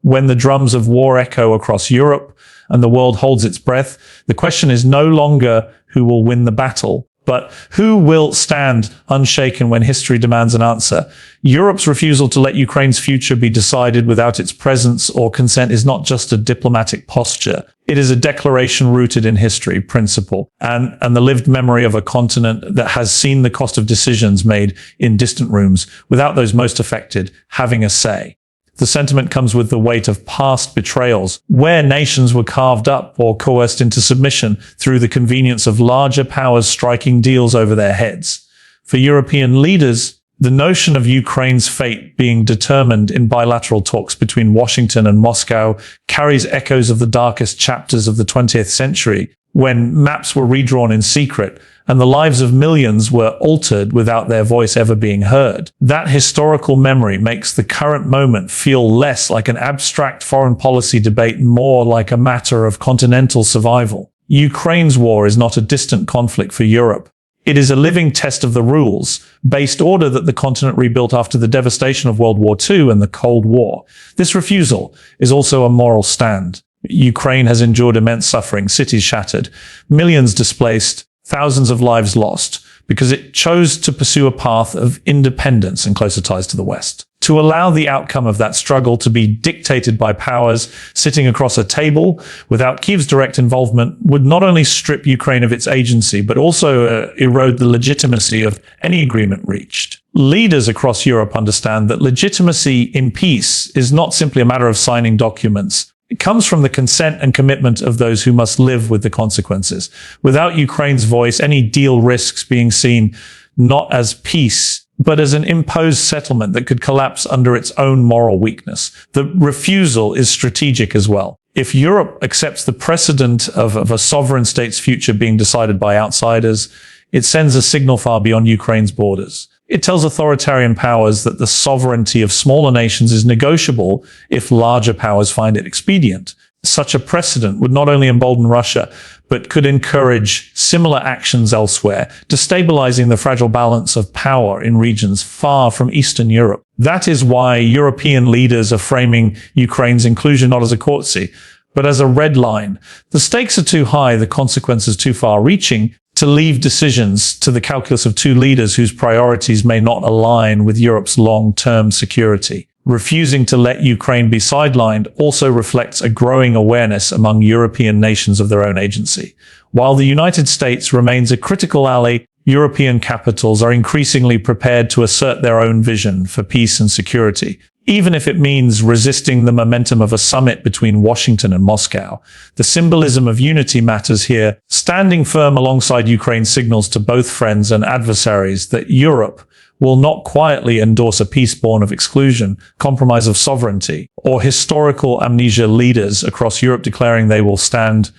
When the drums of war echo across Europe and the world holds its breath, the question is no longer who will win the battle, but who will stand unshaken when history demands an answer. Europe's refusal to let Ukraine's future be decided without its presence or consent is not just a diplomatic posture. It is a declaration rooted in history, principle, and the lived memory of a continent that has seen the cost of decisions made in distant rooms without those most affected having a say. The sentiment comes with the weight of past betrayals, where nations were carved up or coerced into submission through the convenience of larger powers striking deals over their heads. For European leaders, the notion of Ukraine's fate being determined in bilateral talks between Washington and Moscow carries echoes of the darkest chapters of the 20th century, when maps were redrawn in secret and the lives of millions were altered without their voice ever being heard. That historical memory makes the current moment feel less like an abstract foreign policy debate, more like a matter of continental survival. Ukraine's war is not a distant conflict for Europe. It is a living test of the rules-based order that the continent rebuilt after the devastation of World War II and the Cold War. This refusal is also a moral stand. Ukraine has endured immense suffering, cities shattered, millions displaced, thousands of lives lost, because it chose to pursue a path of independence and closer ties to the West. To allow the outcome of that struggle to be dictated by powers sitting across a table without Kyiv's direct involvement would not only strip Ukraine of its agency, but also erode the legitimacy of any agreement reached. Leaders across Europe understand that legitimacy in peace is not simply a matter of signing documents. It comes from the consent and commitment of those who must live with the consequences. Without Ukraine's voice, any deal risks being seen not as peace, but as an imposed settlement that could collapse under its own moral weakness. The refusal is strategic as well. If Europe accepts the precedent of a sovereign state's future being decided by outsiders, it sends a signal far beyond Ukraine's borders. It tells authoritarian powers that the sovereignty of smaller nations is negotiable if larger powers find it expedient. Such a precedent would not only embolden Russia, but could encourage similar actions elsewhere, destabilizing the fragile balance of power in regions far from Eastern Europe. That is why European leaders are framing Ukraine's inclusion not as a courtesy, but as a red line. The stakes are too high, the consequences too far-reaching, to leave decisions to the calculus of two leaders whose priorities may not align with Europe's long-term security. Refusing to let Ukraine be sidelined also reflects a growing awareness among European nations of their own agency. While the United States remains a critical ally, European capitals are increasingly prepared to assert their own vision for peace and security, even if it means resisting the momentum of a summit between Washington and Moscow. The symbolism of unity matters here. Standing firm alongside Ukraine signals to both friends and adversaries that Europe will not quietly endorse a peace born of exclusion, compromise of sovereignty, or historical amnesia. Leaders across Europe declaring they will stand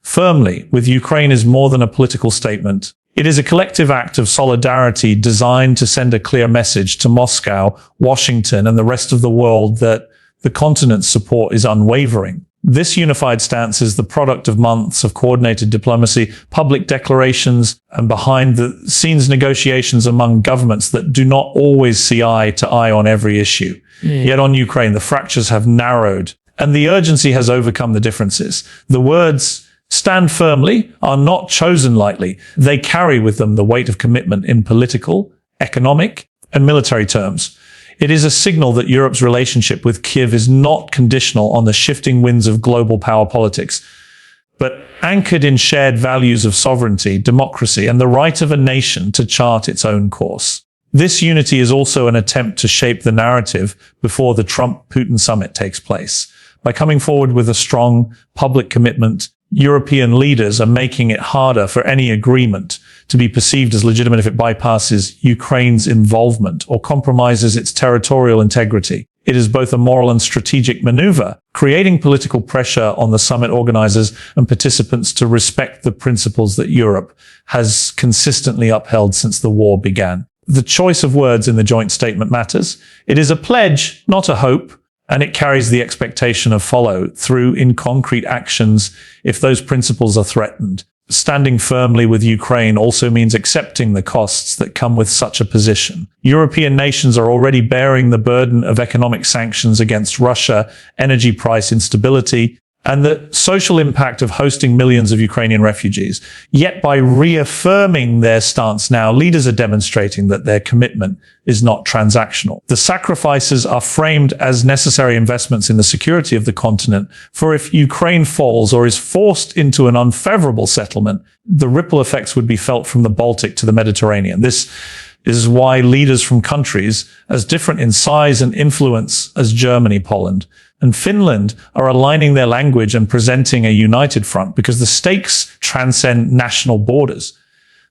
firmly with Ukraine is more than a political statement. It is a collective act of solidarity designed to send a clear message to Moscow, Washington, and the rest of the world that the continent's support is unwavering. This unified stance is the product of months of coordinated diplomacy, public declarations, and behind-the-scenes negotiations among governments that do not always see eye to eye on every issue. Yet on Ukraine, the fractures have narrowed, and the urgency has overcome the differences. The words "stand firmly" are not chosen lightly. They carry with them the weight of commitment in political, economic, and military terms. It is a signal that Europe's relationship with Kyiv is not conditional on the shifting winds of global power politics, but anchored in shared values of sovereignty, democracy, and the right of a nation to chart its own course. This unity is also an attempt to shape the narrative before the Trump-Putin summit takes place. By coming forward with a strong public commitment, European leaders are making it harder for any agreement to be perceived as legitimate if it bypasses Ukraine's involvement or compromises its territorial integrity. It is both a moral and strategic maneuver, creating political pressure on the summit organizers and participants to respect the principles that Europe has consistently upheld since the war began. The choice of words in the joint statement matters. It is a pledge, not a hope, and it carries the expectation of follow-through in concrete actions if those principles are threatened. Standing firmly with Ukraine also means accepting the costs that come with such a position. European nations are already bearing the burden of economic sanctions against Russia, energy price instability, and the social impact of hosting millions of Ukrainian refugees. Yet by reaffirming their stance now, leaders are demonstrating that their commitment is not transactional. The sacrifices are framed as necessary investments in the security of the continent, for if Ukraine falls or is forced into an unfavorable settlement, the ripple effects would be felt from the Baltic to the Mediterranean. This is why leaders from countries as different in size and influence as Germany, Poland, and Finland are aligning their language and presenting a united front, because the stakes transcend national borders.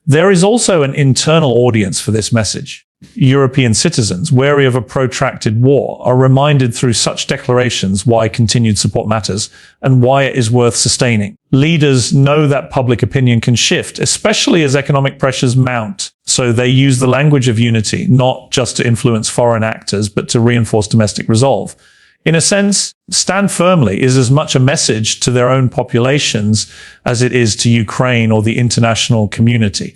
There is also an internal audience for this message. European citizens, wary of a protracted war, are reminded through such declarations why continued support matters and why it is worth sustaining. Leaders know that public opinion can shift, especially as economic pressures mount. So they use the language of unity, not just to influence foreign actors, but to reinforce domestic resolve. In a sense, stand firmly is as much a message to their own populations as it is to Ukraine or the international community.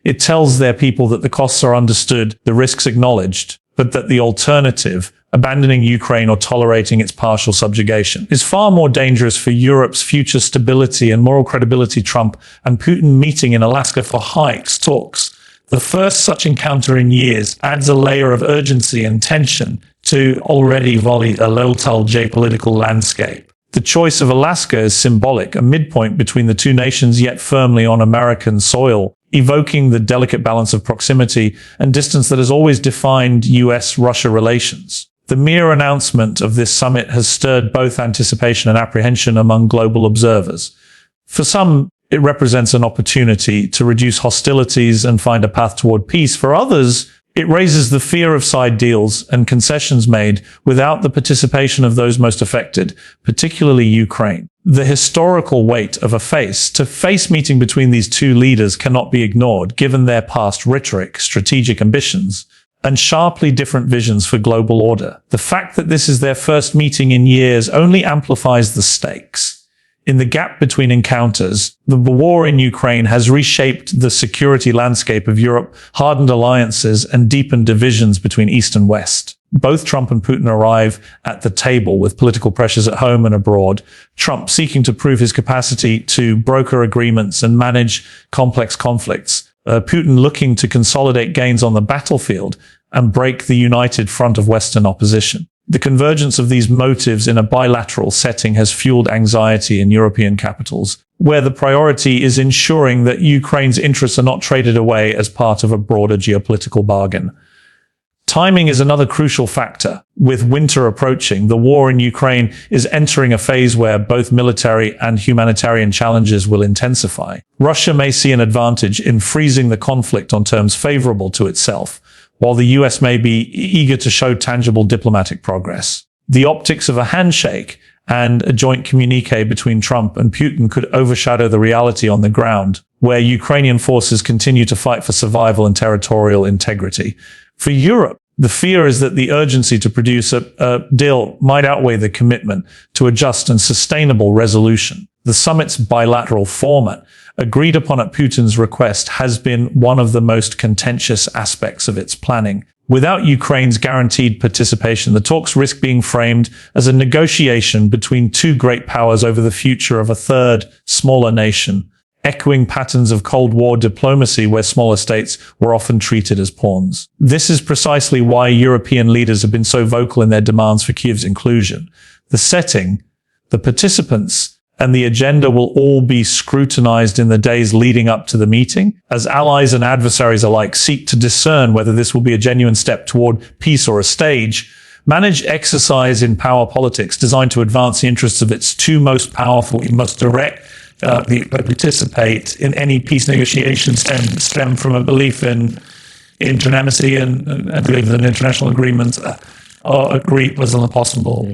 It tells their people that the costs are understood, the risks acknowledged, but that the alternative, abandoning Ukraine or tolerating its partial subjugation, is far more dangerous for Europe's future stability and moral credibility. Trump and Putin meeting in Alaska for hikes talks, the first such encounter in years, adds a layer of urgency and tension to already volatile geopolitical landscape. The choice of Alaska is symbolic, a midpoint between the two nations yet firmly on American soil, evoking the delicate balance of proximity and distance that has always defined US-Russia relations. The mere announcement of this summit has stirred both anticipation and apprehension among global observers. For some, it represents an opportunity to reduce hostilities and find a path toward peace. For others, it raises the fear of side deals and concessions made without the participation of those most affected, particularly Ukraine. The historical weight of a face-to-face meeting between these two leaders cannot be ignored, given their past rhetoric, strategic ambitions, and sharply different visions for global order. The fact that this is their first meeting in years only amplifies the stakes. In the gap between encounters, the war in Ukraine has reshaped the security landscape of Europe, hardened alliances, and deepened divisions between East and West. Both Trump and Putin arrive at the table with political pressures at home and abroad. Trump seeking to prove his capacity to broker agreements and manage complex conflicts. Putin looking to consolidate gains on the battlefield and break the united front of Western opposition. The convergence of these motives in a bilateral setting has fueled anxiety in European capitals, where the priority is ensuring that Ukraine's interests are not traded away as part of a broader geopolitical bargain. Timing is another crucial factor. With winter approaching, the war in Ukraine is entering a phase where both military and humanitarian challenges will intensify. Russia may see an advantage in freezing the conflict on terms favorable to itself, while the US may be eager to show tangible diplomatic progress. The optics of a handshake and a joint communique between Trump and Putin could overshadow the reality on the ground, where Ukrainian forces continue to fight for survival and territorial integrity. For Europe, the fear is that the urgency to produce a deal might outweigh the commitment to a just and sustainable resolution. The summit's bilateral format, agreed upon at Putin's request, has been one of the most contentious aspects of its planning. Without Ukraine's guaranteed participation, the talks risk being framed as a negotiation between two great powers over the future of a third, smaller nation, echoing patterns of Cold War diplomacy where smaller states were often treated as pawns. This is precisely why European leaders have been so vocal in their demands for Kyiv's inclusion. The setting, the participants, and the agenda will all be scrutinized in the days leading up to the meeting, as allies and adversaries alike seek to discern whether this will be a genuine step toward peace or a stage, managed exercise in power politics designed to advance the interests of its two most powerful, most direct, participate in any peace negotiations stem from a belief in internamacy and believe that international agreements are agreed was impossible.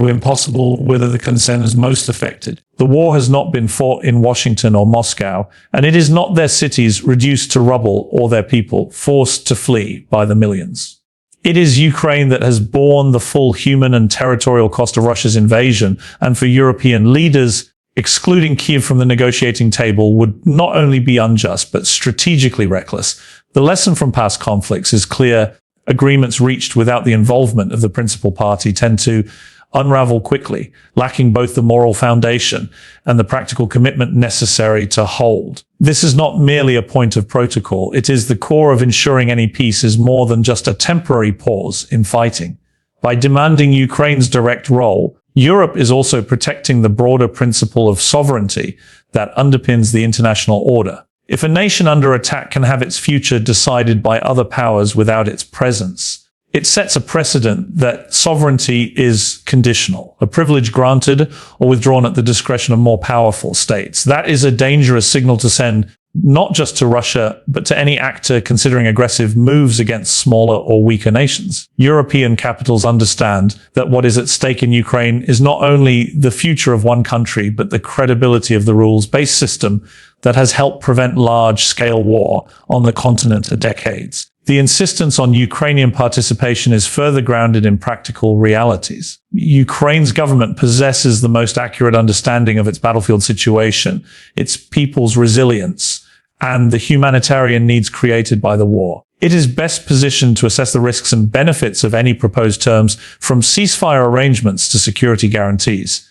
Whether the concern is most affected. The war has not been fought in Washington or Moscow, and it is not their cities reduced to rubble or their people forced to flee by the millions. It is Ukraine that has borne the full human and territorial cost of Russia's invasion, and for European leaders, Excluding Kyiv from the negotiating table would not only be unjust, but strategically reckless. The lesson from past conflicts is clear. Agreements reached without the involvement of the principal party tend to unravel quickly, lacking both the moral foundation and the practical commitment necessary to hold. This is not merely a point of protocol. It is the core of ensuring any peace is more than just a temporary pause in fighting. By demanding Ukraine's direct role, Europe is also protecting the broader principle of sovereignty that underpins the international order. If a nation under attack can have its future decided by other powers without its presence, it sets a precedent that sovereignty is conditional, a privilege granted or withdrawn at the discretion of more powerful states. That is a dangerous signal to send, not just to Russia, but to any actor considering aggressive moves against smaller or weaker nations. European capitals understand that what is at stake in Ukraine is not only the future of one country, but the credibility of the rules-based system that has helped prevent large-scale war on the continent for decades. The insistence on Ukrainian participation is further grounded in practical realities. Ukraine's government possesses the most accurate understanding of its battlefield situation, its people's resilience, and the humanitarian needs created by the war. It is best positioned to assess the risks and benefits of any proposed terms, from ceasefire arrangements to security guarantees.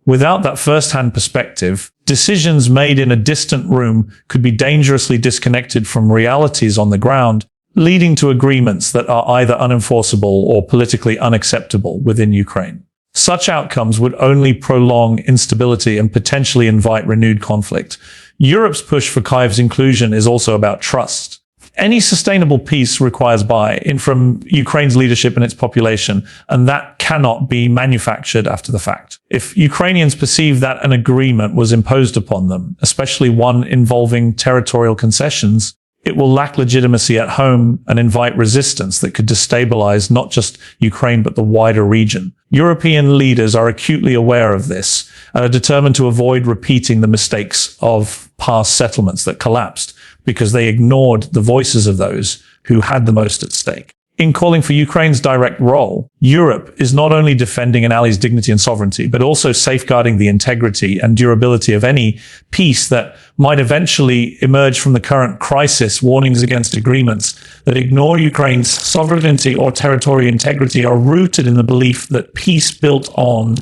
Without that first-hand perspective, decisions made in a distant room could be dangerously disconnected from realities on the ground, leading to agreements that are either unenforceable or politically unacceptable within Ukraine. Such outcomes would only prolong instability and potentially invite renewed conflict. Europe's push for Kyiv's inclusion is also about trust. Any sustainable peace requires buy-in from Ukraine's leadership and its population, and that cannot be manufactured after the fact. If Ukrainians perceive that an agreement was imposed upon them, especially one involving territorial concessions, it will lack legitimacy at home and invite resistance that could destabilize not just Ukraine but the wider region. European leaders are acutely aware of this and are determined to avoid repeating the mistakes of past settlements that collapsed because they ignored the voices of those who had the most at stake. In calling for Ukraine's direct role, Europe is not only defending an ally's dignity and sovereignty, but also safeguarding the integrity and durability of any peace that might eventually emerge from the current crisis. Warnings against agreements that ignore Ukraine's sovereignty or territorial integrity are rooted in the belief that peace built on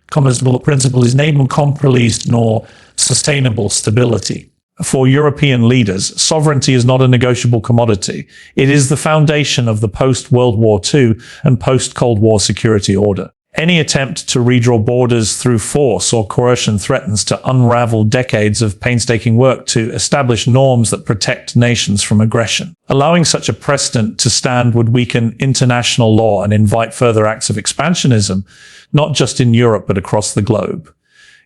commercial principle is neither compromised nor sustainable stability. For European leaders, sovereignty is not a negotiable commodity. It is the foundation of the post-World War II and post-Cold War security order. Any attempt to redraw borders through force or coercion threatens to unravel decades of painstaking work to establish norms that protect nations from aggression. Allowing such a precedent to stand would weaken international law and invite further acts of expansionism, not just in Europe but across the globe.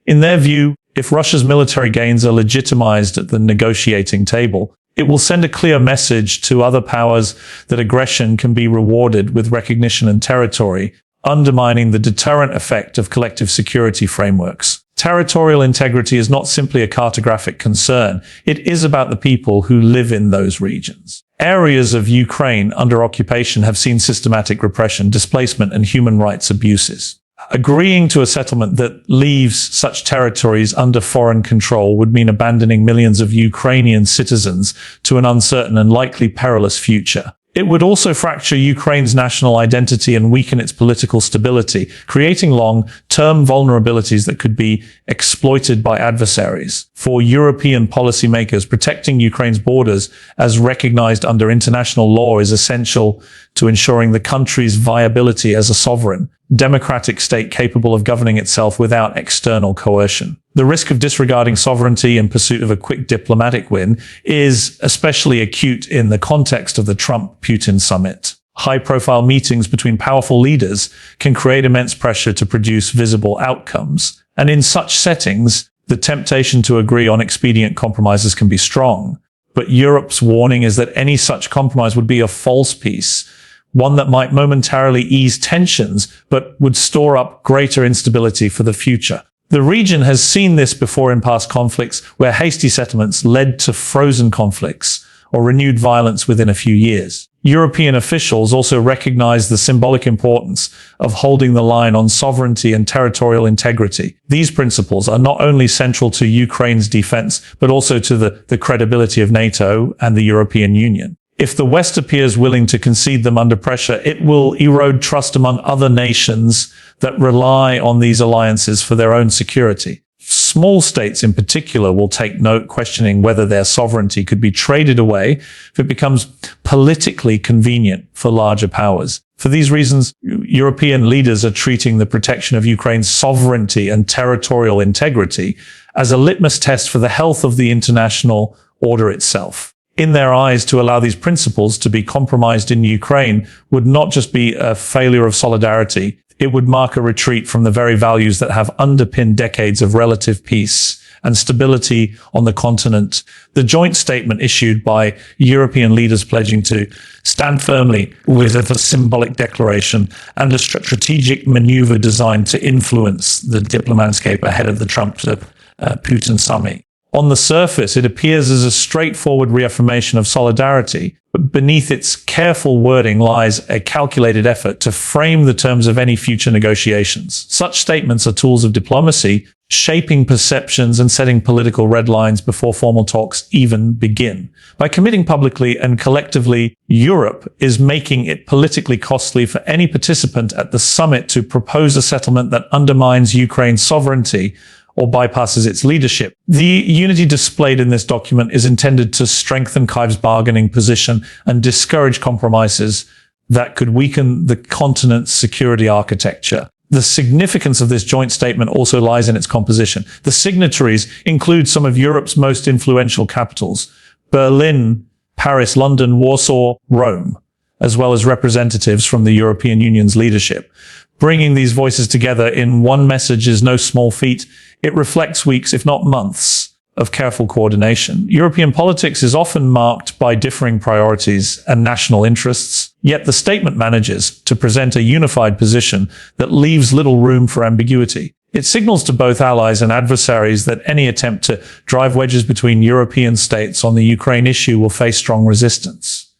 In their view, if Russia's military gains are legitimized at the negotiating table, it will send a clear message to other powers that aggression can be rewarded with recognition and territory, undermining the deterrent effect of collective security frameworks. Territorial integrity is not simply a cartographic concern. It is about the people who live in those regions. Areas of Ukraine under occupation have seen systematic repression, displacement, and human rights abuses. Agreeing to a settlement that leaves such territories under foreign control would mean abandoning millions of Ukrainian citizens to an uncertain and likely perilous future. It would also fracture Ukraine's national identity and weaken its political stability, creating long-term vulnerabilities that could be exploited by adversaries. For European policymakers, protecting Ukraine's borders as recognized under international law is essential to ensuring the country's viability as a sovereign, democratic state capable of governing itself without external coercion. The risk of disregarding sovereignty in pursuit of a quick diplomatic win is especially acute in the context of the Trump-Putin summit. High-profile meetings between powerful leaders can create immense pressure to produce visible outcomes, and in such settings, the temptation to agree on expedient compromises can be strong. But Europe's warning is that any such compromise would be a false peace, one that might momentarily ease tensions, but would store up greater instability for the future. The region has seen this before in past conflicts, where hasty settlements led to frozen conflicts or renewed violence within a few years. European officials also recognize the symbolic importance of holding the line on sovereignty and territorial integrity. These principles are not only central to Ukraine's defense, but also to the credibility of NATO and the European Union. If the West appears willing to concede them under pressure, it will erode trust among other nations that rely on these alliances for their own security. Small states in particular will take note, questioning whether their sovereignty could be traded away if it becomes politically convenient for larger powers. For these reasons, European leaders are treating the protection of Ukraine's sovereignty and territorial integrity as a litmus test for the health of the international order itself. In their eyes, to allow these principles to be compromised in Ukraine would not just be a failure of solidarity, it would mark a retreat from the very values that have underpinned decades of relative peace and stability on the continent. The joint statement issued by European leaders pledging to stand firmly with a symbolic declaration and a strategic maneuver designed to influence the diplomatic landscape ahead of the Trump-Putin summit. On the surface, it appears as a straightforward reaffirmation of solidarity, but beneath its careful wording lies a calculated effort to frame the terms of any future negotiations. Such statements are tools of diplomacy, shaping perceptions and setting political red lines before formal talks even begin. By committing publicly and collectively, Europe is making it politically costly for any participant at the summit to propose a settlement that undermines Ukraine's sovereignty or bypasses its leadership. The unity displayed in this document is intended to strengthen Kyiv's bargaining position and discourage compromises that could weaken the continent's security architecture. The significance of this joint statement also lies in its composition. The signatories include some of Europe's most influential capitals: Berlin, Paris, London, Warsaw, Rome, as well as representatives from the European Union's leadership. Bringing these voices together in one message is no small feat. It reflects weeks, if not months, of careful coordination. European politics is often marked by differing priorities and national interests, yet the statement manages to present a unified position that leaves little room for ambiguity. It signals to both allies and adversaries that any attempt to drive wedges between European states on the Ukraine issue will face strong resistance.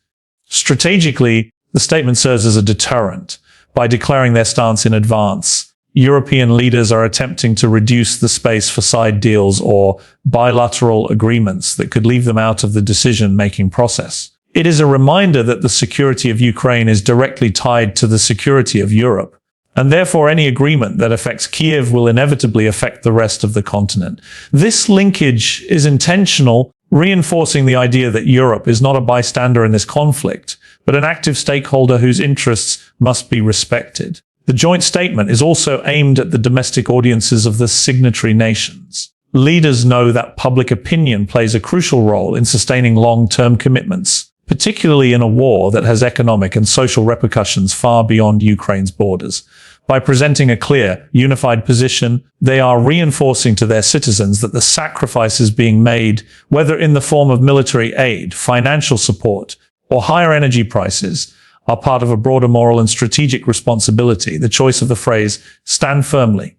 Strategically, the statement serves as a deterrent. By declaring their stance in advance, European leaders are attempting to reduce the space for side deals or bilateral agreements that could leave them out of the decision-making process. It is a reminder that the security of Ukraine is directly tied to the security of Europe, and therefore any agreement that affects Kiev will inevitably affect the rest of the continent. This linkage is intentional, reinforcing the idea that Europe is not a bystander in this conflict, but an active stakeholder whose interests must be respected. The joint statement is also aimed at the domestic audiences of the signatory nations. Leaders know that public opinion plays a crucial role in sustaining long-term commitments, particularly in a war that has economic and social repercussions far beyond Ukraine's borders. By presenting a clear, unified position, they are reinforcing to their citizens that the sacrifices being made, whether in the form of military aid, financial support, or higher energy prices, are part of a broader moral and strategic responsibility. The choice of the phrase, stand firmly,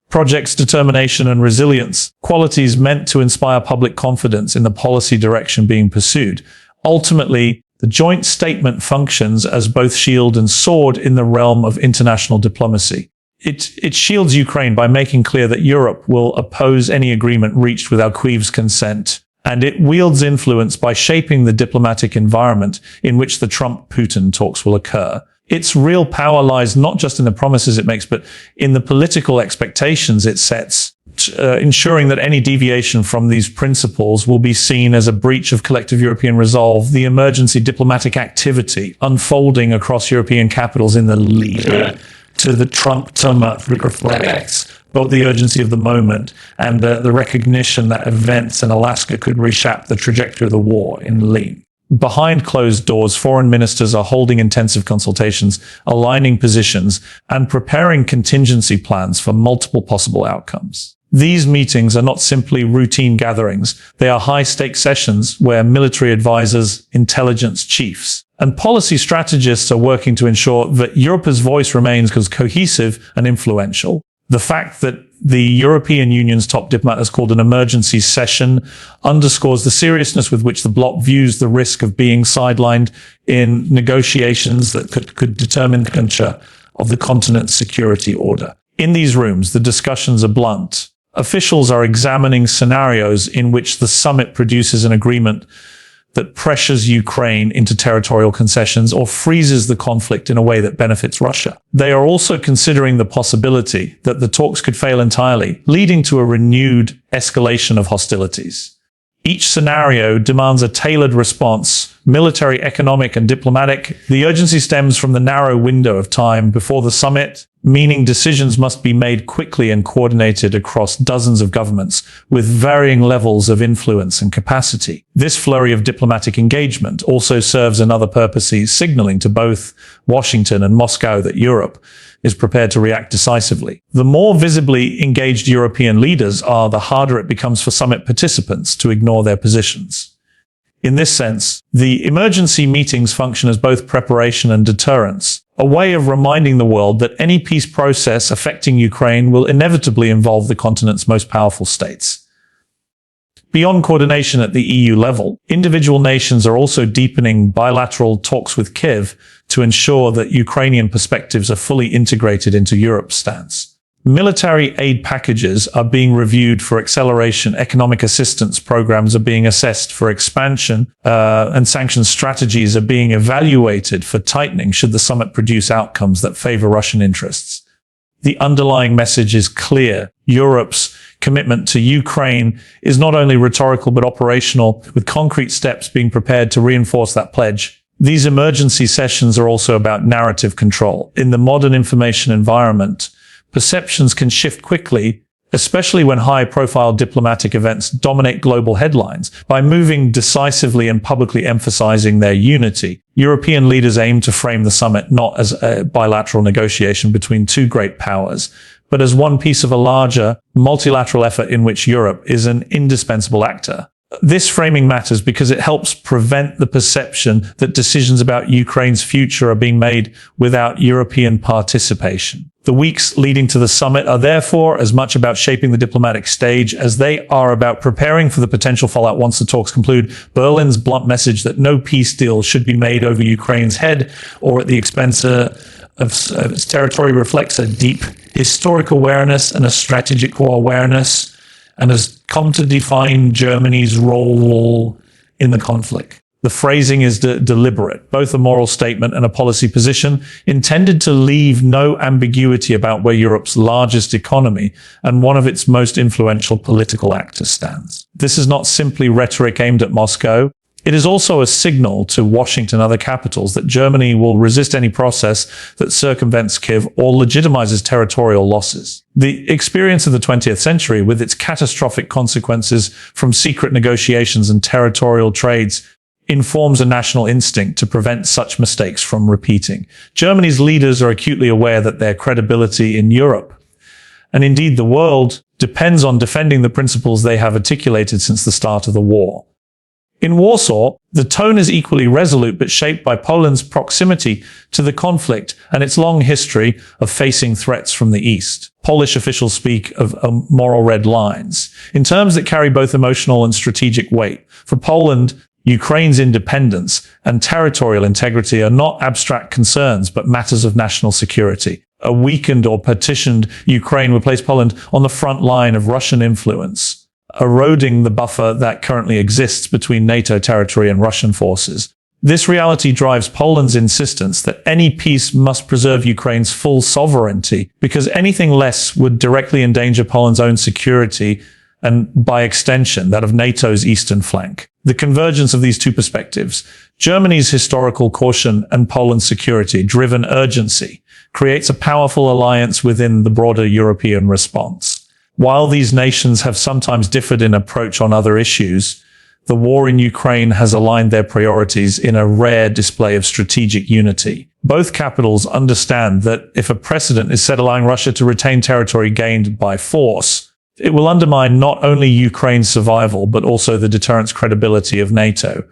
projects determination and resilience, qualities meant to inspire public confidence in the policy direction being pursued. Ultimately, the joint statement functions as both shield and sword in the realm of international diplomacy. It shields Ukraine by making clear that Europe will oppose any agreement reached without Kyiv's consent, and it wields influence by shaping the diplomatic environment in which the Trump-Putin talks will occur. Its real power lies not just in the promises it makes, but in the political expectations it sets, ensuring that any deviation from these principles will be seen as a breach of collective European resolve. The emergency diplomatic activity unfolding across European capitals in the lead to the Trump summit reflects both the urgency of the moment and the recognition that events in Alaska could reshape the trajectory of the war in Lean. Behind closed doors, foreign ministers are holding intensive consultations, aligning positions, and preparing contingency plans for multiple possible outcomes. These meetings are not simply routine gatherings. They are high-stakes sessions where military advisors, intelligence chiefs, and policy strategists are working to ensure that Europe's voice remains cohesive and influential. The fact that the European Union's top diplomat has called an emergency session underscores the seriousness with which the bloc views the risk of being sidelined in negotiations that could determine the future of the continent's security order. In these rooms, the discussions are blunt. Officials are examining scenarios in which the summit produces an agreement that pressures Ukraine into territorial concessions or freezes the conflict in a way that benefits Russia. They are also considering the possibility that the talks could fail entirely, leading to a renewed escalation of hostilities. Each scenario demands a tailored response, military, economic, and diplomatic. The urgency stems from the narrow window of time before the summit, meaning decisions must be made quickly and coordinated across dozens of governments with varying levels of influence and capacity. This flurry of diplomatic engagement also serves another purpose, signaling to both Washington and Moscow that Europe is prepared to react decisively. The more visibly engaged European leaders are, the harder it becomes for summit participants to ignore their positions. In this sense, the emergency meetings function as both preparation and deterrence, a way of reminding the world that any peace process affecting Ukraine will inevitably involve the continent's most powerful states. Beyond coordination at the EU level, individual nations are also deepening bilateral talks with Kyiv to ensure that Ukrainian perspectives are fully integrated into Europe's stance. Military aid packages are being reviewed for acceleration, economic assistance programs are being assessed for expansion, and sanctions strategies are being evaluated for tightening should the summit produce outcomes that favor Russian interests. The underlying message is clear. Europe's commitment to Ukraine is not only rhetorical but operational, with concrete steps being prepared to reinforce that pledge. These emergency sessions are also about narrative control. In the modern information environment, perceptions can shift quickly, especially when high-profile diplomatic events dominate global headlines. By moving decisively and publicly emphasizing their unity, European leaders aim to frame the summit not as a bilateral negotiation between two great powers, but as one piece of a larger, multilateral effort in which Europe is an indispensable actor. This framing matters because it helps prevent the perception that decisions about Ukraine's future are being made without European participation. The weeks leading to the summit are therefore as much about shaping the diplomatic stage as they are about preparing for the potential fallout once the talks conclude. Berlin's blunt message that no peace deal should be made over Ukraine's head or at the expense of its territory reflects a deep historic awareness and a strategic awareness, and has come to define Germany's role in the conflict. The phrasing is deliberate, both a moral statement and a policy position, intended to leave no ambiguity about where Europe's largest economy and one of its most influential political actors stands. This is not simply rhetoric aimed at Moscow. It is also a signal to Washington and other capitals that Germany will resist any process that circumvents Kyiv or legitimizes territorial losses. The experience of the 20th century, with its catastrophic consequences from secret negotiations and territorial trades, informs a national instinct to prevent such mistakes from repeating. Germany's leaders are acutely aware that their credibility in Europe, and indeed the world, depends on defending the principles they have articulated since the start of the war. In Warsaw, the tone is equally resolute but shaped by Poland's proximity to the conflict and its long history of facing threats from the east. Polish officials speak of moral red lines, in terms that carry both emotional and strategic weight. For Poland, Ukraine's independence and territorial integrity are not abstract concerns but matters of national security. A weakened or partitioned Ukraine would place Poland on the front line of Russian influence, eroding the buffer that currently exists between NATO territory and Russian forces. This reality drives Poland's insistence that any peace must preserve Ukraine's full sovereignty, because anything less would directly endanger Poland's own security and, by extension, that of NATO's eastern flank. The convergence of these two perspectives, Germany's historical caution and Poland's security-driven urgency, creates a powerful alliance within the broader European response. While these nations have sometimes differed in approach on other issues, the war in Ukraine has aligned their priorities in a rare display of strategic unity. Both capitals understand that if a precedent is set allowing Russia to retain territory gained by force, it will undermine not only Ukraine's survival, but also the deterrence credibility of NATO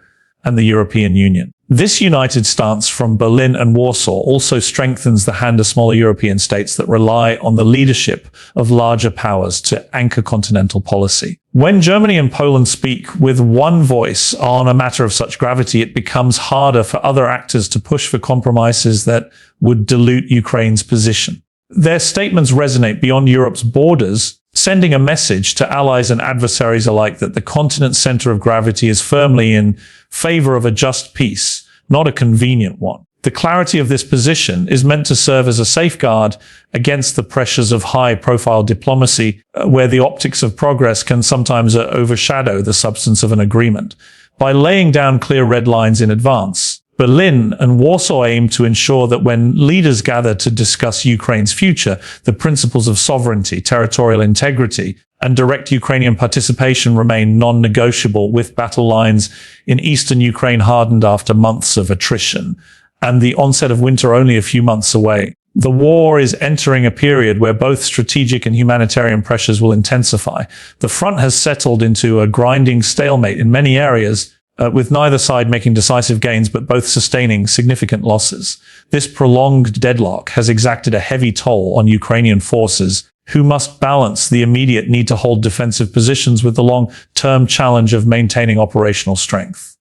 and the European Union. This united stance from Berlin and Warsaw also strengthens the hand of smaller European states that rely on the leadership of larger powers to anchor continental policy. When Germany and Poland speak with one voice on a matter of such gravity, it becomes harder for other actors to push for compromises that would dilute Ukraine's position. Their statements resonate beyond Europe's borders, sending a message to allies and adversaries alike that the continent's center of gravity is firmly in favor of a just peace, not a convenient one. The clarity of this position is meant to serve as a safeguard against the pressures of high-profile diplomacy, where the optics of progress can sometimes overshadow the substance of an agreement. By laying down clear red lines in advance, Berlin and Warsaw aim to ensure that when leaders gather to discuss Ukraine's future, the principles of sovereignty, territorial integrity, and direct Ukrainian participation remain non-negotiable, with battle lines in eastern Ukraine hardened after months of attrition, and the onset of winter only a few months away. The war is entering a period where both strategic and humanitarian pressures will intensify. The front has settled into a grinding stalemate in many areas, with neither side making decisive gains but both sustaining significant losses. This prolonged deadlock has exacted a heavy toll on Ukrainian forces, who must balance the immediate need to hold defensive positions with the long-term challenge of maintaining operational strength.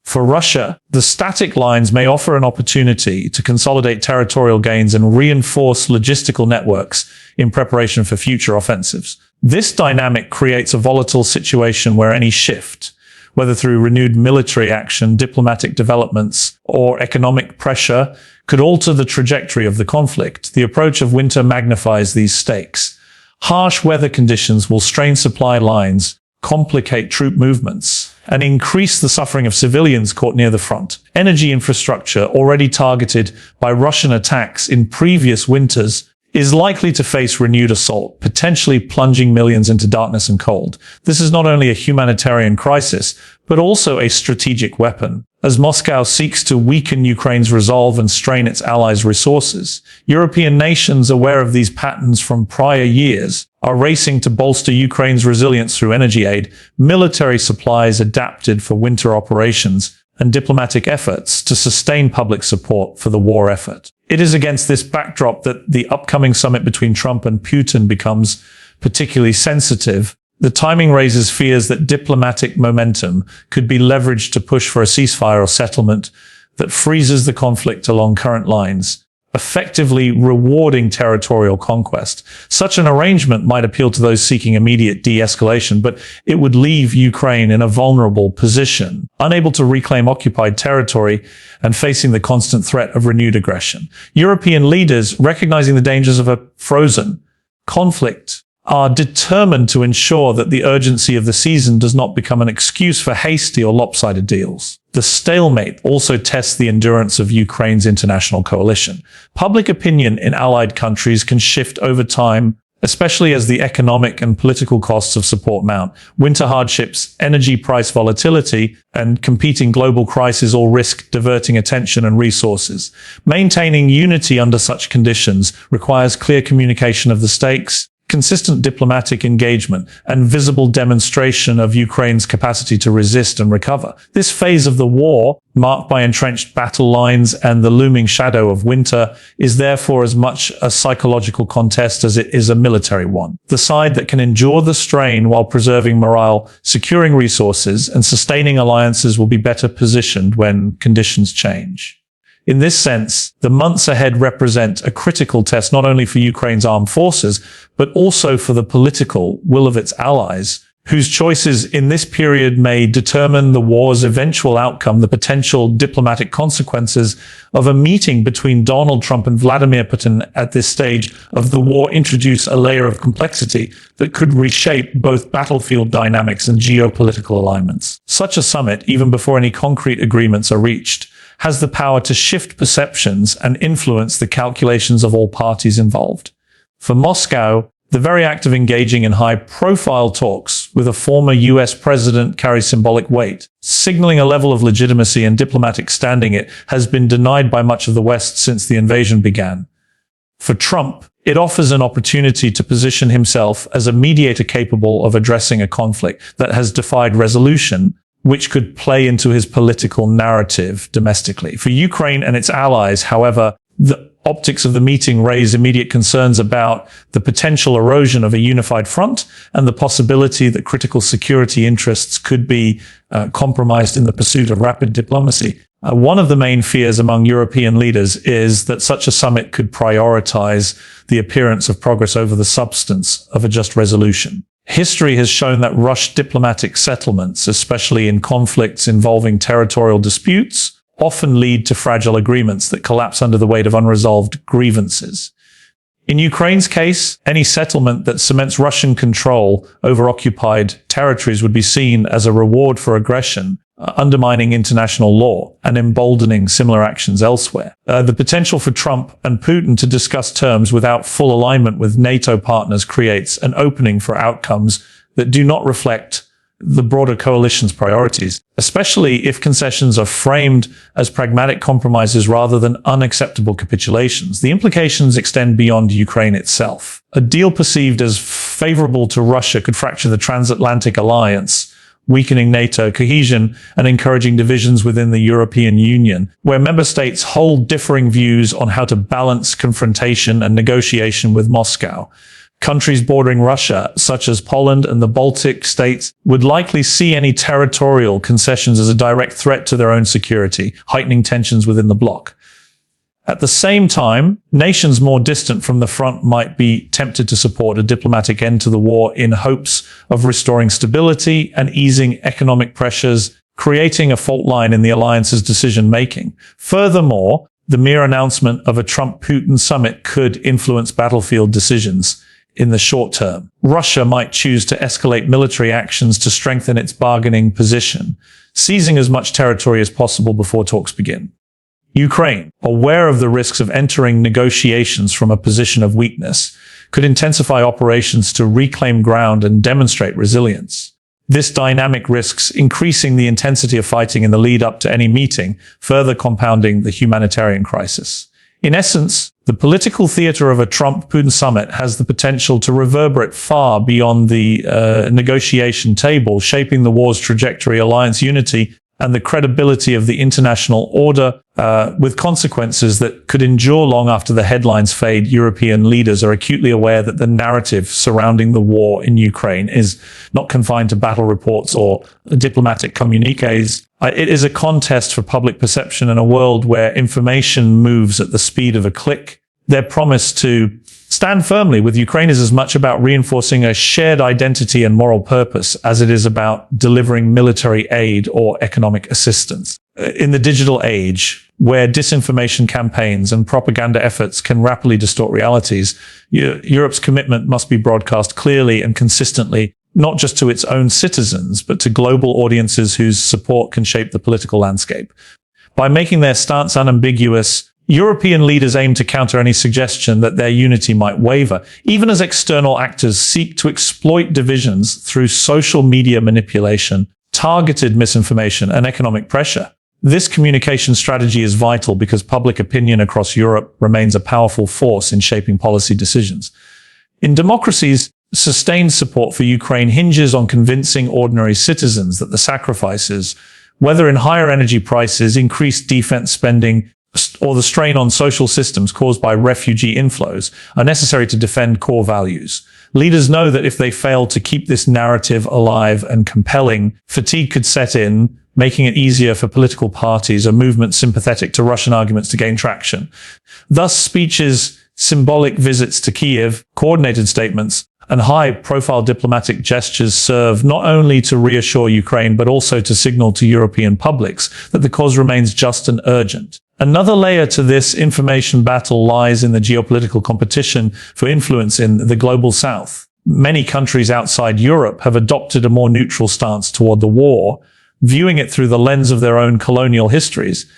For Russia, the static lines may offer an opportunity to consolidate territorial gains and reinforce logistical networks in preparation for future offensives. This dynamic creates a volatile situation where any shift, whether through renewed military action, diplomatic developments, or economic pressure, could alter the trajectory of the conflict. The approach of winter magnifies these stakes. Harsh weather conditions will strain supply lines, complicate troop movements, and increase the suffering of civilians caught near the front. Energy infrastructure, already targeted by Russian attacks in previous winters, is likely to face renewed assault, potentially plunging millions into darkness and cold. This is not only a humanitarian crisis, but also a strategic weapon. As Moscow seeks to weaken Ukraine's resolve and strain its allies' resources, European nations aware of these patterns from prior years are racing to bolster Ukraine's resilience through energy aid, military supplies adapted for winter operations, and diplomatic efforts to sustain public support for the war effort. It is against this backdrop that the upcoming summit between Trump and Putin becomes particularly sensitive. The timing raises fears that diplomatic momentum could be leveraged to push for a ceasefire or settlement that freezes the conflict along current lines, effectively rewarding territorial conquest. Such an arrangement might appeal to those seeking immediate de-escalation, but it would leave Ukraine in a vulnerable position, unable to reclaim occupied territory and facing the constant threat of renewed aggression. European leaders, recognizing the dangers of a frozen conflict, are determined to ensure that the urgency of the season does not become an excuse for hasty or lopsided deals. The stalemate also tests the endurance of Ukraine's international coalition. Public opinion in allied countries can shift over time, especially as the economic and political costs of support mount. Winter hardships, energy price volatility, and competing global crises all risk diverting attention and resources. Maintaining unity under such conditions requires clear communication of the stakes, consistent diplomatic engagement, and visible demonstration of Ukraine's capacity to resist and recover. This phase of the war, marked by entrenched battle lines and the looming shadow of winter, is therefore as much a psychological contest as it is a military one. The side that can endure the strain while preserving morale, securing resources, and sustaining alliances will be better positioned when conditions change. In this sense, the months ahead represent a critical test not only for Ukraine's armed forces, but also for the political will of its allies, whose choices in this period may determine the war's eventual outcome. The potential diplomatic consequences of a meeting between Donald Trump and Vladimir Putin at this stage of the war introduce a layer of complexity that could reshape both battlefield dynamics and geopolitical alignments. Such a summit, even before any concrete agreements are reached, has the power to shift perceptions and influence the calculations of all parties involved. For Moscow, the very act of engaging in high-profile talks with a former US president carries symbolic weight, signaling a level of legitimacy and diplomatic standing it has been denied by much of the West since the invasion began. For Trump, it offers an opportunity to position himself as a mediator capable of addressing a conflict that has defied resolution, which could play into his political narrative domestically. For Ukraine and its allies, however, the optics of the meeting raise immediate concerns about the potential erosion of a unified front and the possibility that critical security interests could be compromised in the pursuit of rapid diplomacy. One of the main fears among European leaders is that such a summit could prioritize the appearance of progress over the substance of a just resolution. History has shown that rushed diplomatic settlements, especially in conflicts involving territorial disputes, often lead to fragile agreements that collapse under the weight of unresolved grievances. In Ukraine's case, any settlement that cements Russian control over occupied territories would be seen as a reward for aggression, undermining international law and emboldening similar actions elsewhere. The potential for Trump and Putin to discuss terms without full alignment with NATO partners creates an opening for outcomes that do not reflect the broader coalition's priorities, especially if concessions are framed as pragmatic compromises rather than unacceptable capitulations. The implications extend beyond Ukraine itself. A deal perceived as favorable to Russia could fracture the transatlantic alliance, weakening NATO cohesion and encouraging divisions within the European Union, where member states hold differing views on how to balance confrontation and negotiation with Moscow. Countries bordering Russia, such as Poland and the Baltic states, would likely see any territorial concessions as a direct threat to their own security, heightening tensions within the bloc. At the same time, nations more distant from the front might be tempted to support a diplomatic end to the war in hopes of restoring stability and easing economic pressures, creating a fault line in the alliance's decision-making. Furthermore, the mere announcement of a Trump-Putin summit could influence battlefield decisions. In the short term, Russia might choose to escalate military actions to strengthen its bargaining position, seizing as much territory as possible before talks begin. Ukraine, aware of the risks of entering negotiations from a position of weakness, could intensify operations to reclaim ground and demonstrate resilience. This dynamic risks increasing the intensity of fighting in the lead up to any meeting, further compounding the humanitarian crisis. In essence, the political theater of a Trump-Putin summit has the potential to reverberate far beyond the negotiation table, shaping the war's trajectory, alliance unity, and the credibility of the international order, with consequences that could endure long after the headlines fade. European leaders are acutely aware that the narrative surrounding the war in Ukraine is not confined to battle reports or diplomatic communiques. It is a contest for public perception in a world where information moves at the speed of a click. Their promise to stand firmly with Ukraine is as much about reinforcing a shared identity and moral purpose as it is about delivering military aid or economic assistance. In the digital age, where disinformation campaigns and propaganda efforts can rapidly distort realities, Europe's commitment must be broadcast clearly and consistently, not just to its own citizens, but to global audiences whose support can shape the political landscape. By making their stance unambiguous, European leaders aim to counter any suggestion that their unity might waver, even as external actors seek to exploit divisions through social media manipulation, targeted misinformation, and economic pressure. This communication strategy is vital because public opinion across Europe remains a powerful force in shaping policy decisions. In democracies, sustained support for Ukraine hinges on convincing ordinary citizens that the sacrifices, whether in higher energy prices, increased defense spending, or the strain on social systems caused by refugee inflows, are necessary to defend core values. Leaders know that if they fail to keep this narrative alive and compelling, fatigue could set in, making it easier for political parties or movements sympathetic to Russian arguments to gain traction. Thus, speeches, symbolic visits to Kyiv, coordinated statements, and high-profile diplomatic gestures serve not only to reassure Ukraine, but also to signal to European publics that the cause remains just and urgent. Another layer to this information battle lies in the geopolitical competition for influence in the global south. Many countries outside Europe have adopted a more neutral stance toward the war, viewing it through the lens of their own colonial histories,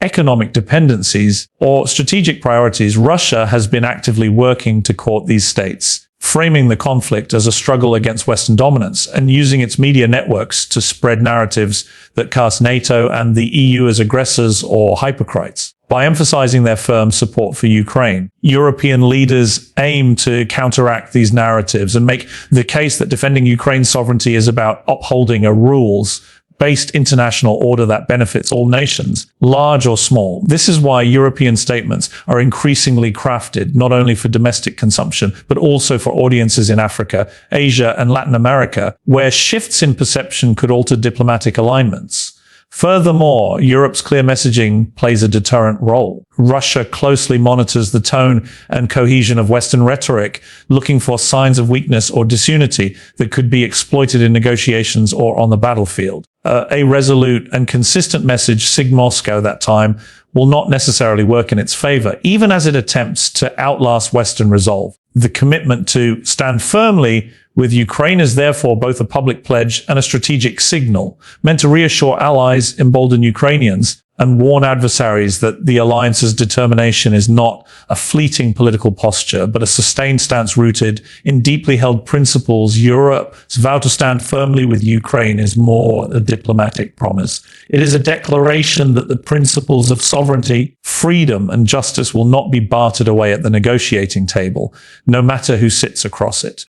economic dependencies, or strategic priorities. Russia has been actively working to court these states, framing the conflict as a struggle against Western dominance and using its media networks to spread narratives that cast NATO and the EU as aggressors or hypocrites. By emphasizing their firm support for Ukraine, European leaders aim to counteract these narratives and make the case that defending Ukraine's sovereignty is about upholding a rules based international order that benefits all nations, large or small. This is why European statements are increasingly crafted not only for domestic consumption, but also for audiences in Africa, Asia, and Latin America, where shifts in perception could alter diplomatic alignments. Furthermore, Europe's clear messaging plays a deterrent role. Russia closely monitors the tone and cohesion of Western rhetoric, looking for signs of weakness or disunity that could be exploited in negotiations or on the battlefield. A resolute and consistent message, sig Moscow that time, will not necessarily work in its favor, even as it attempts to outlast Western resolve. The commitment to stand firmly with Ukraine is therefore both a public pledge and a strategic signal, meant to reassure allies, embolden Ukrainians, and warn adversaries that the alliance's determination is not a fleeting political posture, but a sustained stance rooted in deeply held principles. Europe's vow to stand firmly with Ukraine is more a diplomatic promise. It is a declaration that the principles of sovereignty, freedom, and justice will not be bartered away at the negotiating table, no matter who sits across it.